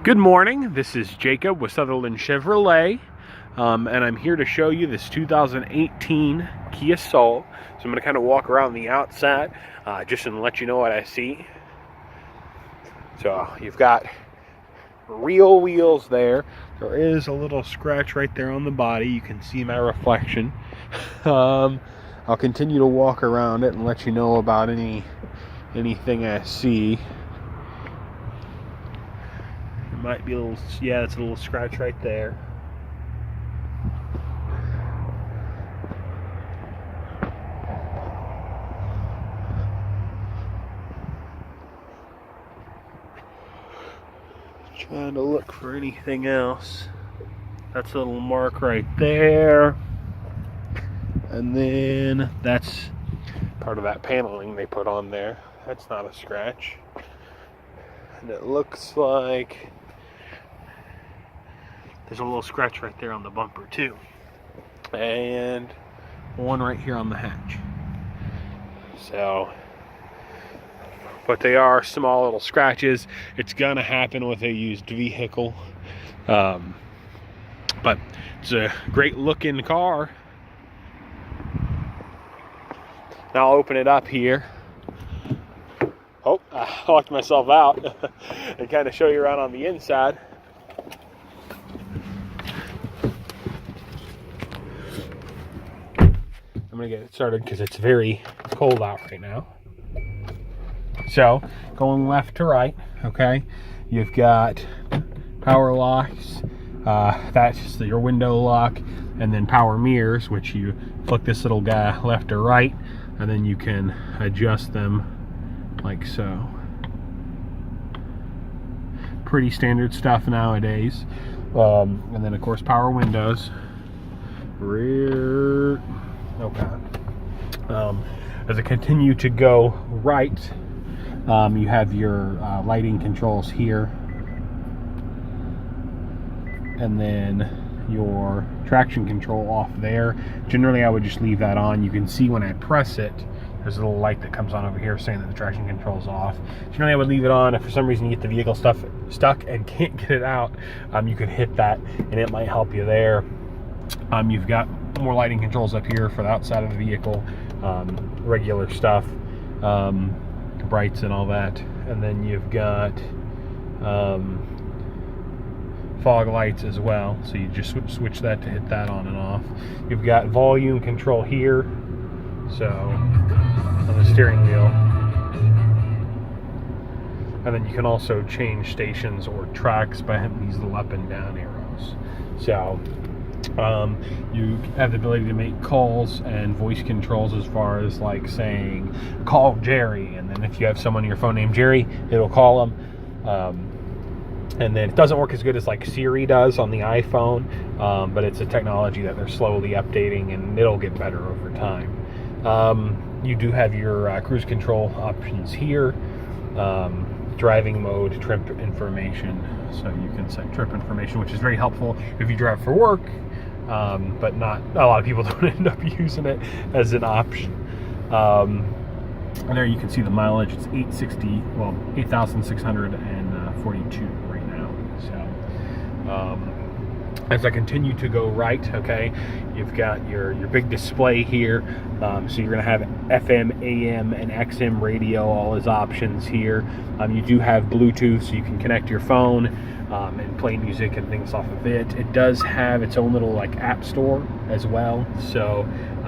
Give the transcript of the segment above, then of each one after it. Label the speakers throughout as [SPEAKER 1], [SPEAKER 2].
[SPEAKER 1] Good morning, this is Jacob with Sutherland Chevrolet, and I'm here to show you this 2018 Kia Soul. So I'm going to kind of walk around the outside just to let you know what I see. So you've got real wheels there. There is a little scratch right there on the body. You can see my reflection. I'll continue to walk around it and let you know about anything I see. Might be a little, yeah, it's a little scratch right there. Trying to look for anything else. That's a little mark right there. And then that's part of that paneling they put on there. That's not a scratch. And it looks like there's a little scratch right there on the bumper too. And one right here on the hatch. So, but they are small little scratches. It's gonna happen with a used vehicle. But it's a great looking car. Now I'll open it up here. Oh, I locked myself out and kind of show you around on the inside. I'm gonna get it started because it's very cold out right now. So, going left to right, okay, you've got power locks, that's your window lock, and then power mirrors, which you flick this little guy left or right, and then you can adjust them like so. Pretty standard stuff nowadays. And then of course power windows, rear. Okay. As I continue to go right, you have your lighting controls here, and then your traction control off there. Generally I would just leave that on. You can see when I press it, there's a little light that comes on over here saying that the traction control is off. Generally I would leave it on. If for some reason you get the vehicle stuck and can't get it out, you could hit that and it might help you there. You've got more lighting controls up here for the outside of the vehicle, regular stuff, brights and all that. And then you've got fog lights as well, so you just switch that to hit that on and off. You've got volume control here, so on the steering wheel, and then you can also change stations or tracks by hitting these little up and down arrows. So you have the ability to make calls and voice controls, as far as like saying call Jerry, and then if you have someone in your phone named Jerry, it'll call them. And then it doesn't work as good as like Siri does on the iPhone, but it's a technology that they're slowly updating, and it'll get better over time. You do have your cruise control options here, driving mode, trip information, so you can set trip information, which is very helpful if you drive for work, but not a lot of people don't end up using it as an option. And there you can see the mileage. It's 8,642 right now. So as I continue to go right, okay, you've got your big display here. So you're going to have FM, AM, and XM radio, all as options here. You do have Bluetooth, so you can connect your phone and play music and things off of it. It does have its own little like app store as well, so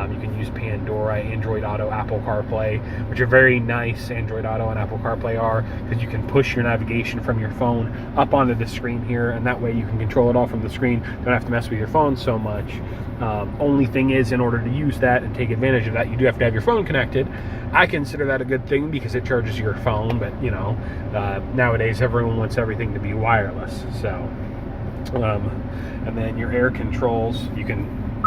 [SPEAKER 1] you can use Pandora, Android Auto, Apple CarPlay, which are very nice. Android Auto and Apple CarPlay are, because you can push your navigation from your phone up onto the screen here, and that way you can control it all from the screen. Don't have to mess with your phone so much. Only thing is, in order to use that and take advantage of that, you do have to have your phone connected. I consider that a good thing because it charges your phone, but you know, nowadays everyone wants everything to be wireless. So, and then your air controls, you can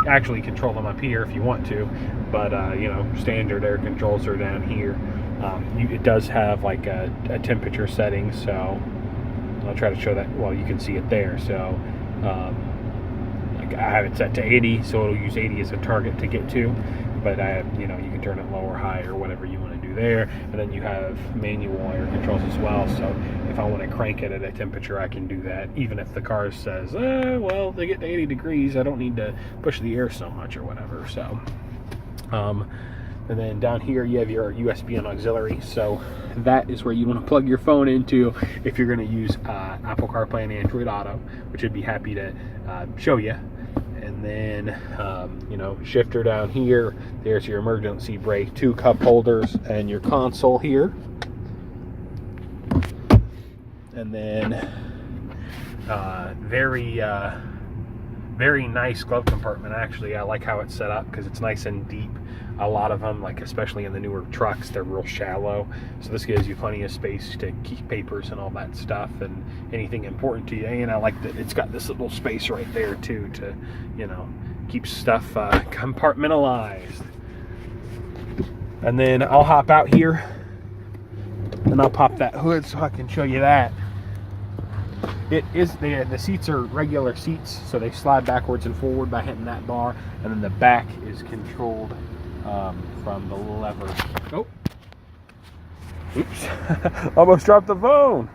[SPEAKER 1] actually control them up here if you want to, but you know, standard air controls are down here. It does have like a temperature setting, so I'll try to show that. Well, you can see it there. So like I have it set to 80, so it'll use 80 as a target to get to, but you know, you can turn it low or high or whatever you want to do do there. And then you have manual air controls as well. So if I want to crank it at a temperature, I can do that. Even if the car says, well, they get to 80 degrees, I don't need to push the air so much or whatever. So, and then down here you have your USB and auxiliary. So that is where you want to plug your phone into if you're going to use Apple CarPlay and Android Auto, which I'd be happy to show you. And then, you know, shifter down here. There's your emergency brake, 2 cup holders, and your console here. And then, very nice glove compartment. Actually, I like how it's set up because it's nice and deep. A lot of them, like especially in the newer trucks, they're real shallow. So this gives you plenty of space to keep papers and all that stuff and anything important to you. And I like that it's got this little space right there too to, you know, keep stuff compartmentalized. And then I'll hop out here and I'll pop that hood so I can show you that. It is the seats are regular seats, so they slide backwards and forward by hitting that bar, and then the back is controlled from the lever. Oh, oops! Almost dropped the phone.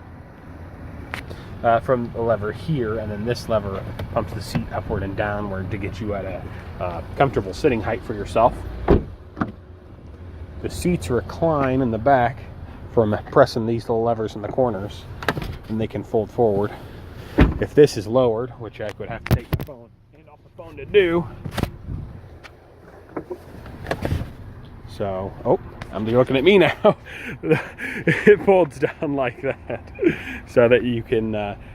[SPEAKER 1] From the lever here, and then this lever pumps the seat upward and downward to get you at a comfortable sitting height for yourself. The seats recline in the back from pressing these little levers in the corners, and they can fold forward. If this is lowered, which I would have to take my phone and off the phone to do. So, oh, you're looking at me now. It folds down like that so that you can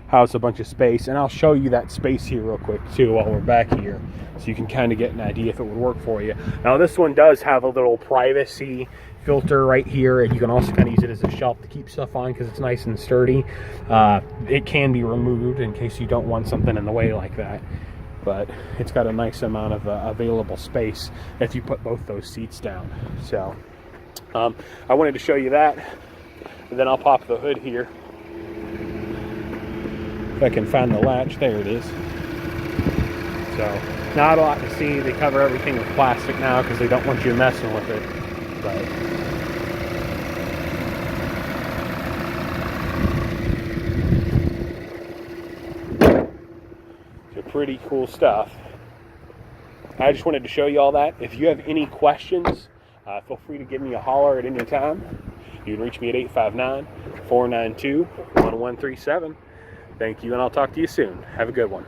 [SPEAKER 1] house a bunch of space. And I'll show you that space here real quick too while we're back here, so you can kind of get an idea if it would work for you. Now this one does have a little privacy filter right here, and you can also kind of use it as a shelf to keep stuff on because it's nice and sturdy. It can be removed in case you don't want something in the way like that, but it's got a nice amount of available space if you put both those seats down. So I wanted to show you that, and then I'll pop the hood here if I can find the latch. There it is. So not a lot to see. They cover everything with plastic now because they don't want you messing with it. But so pretty cool stuff. I just wanted to show you all that. If you have any questions, feel free to give me a holler at any time. You can reach me at 859-492-1137. Thank you, and I'll talk to you soon. Have a good one.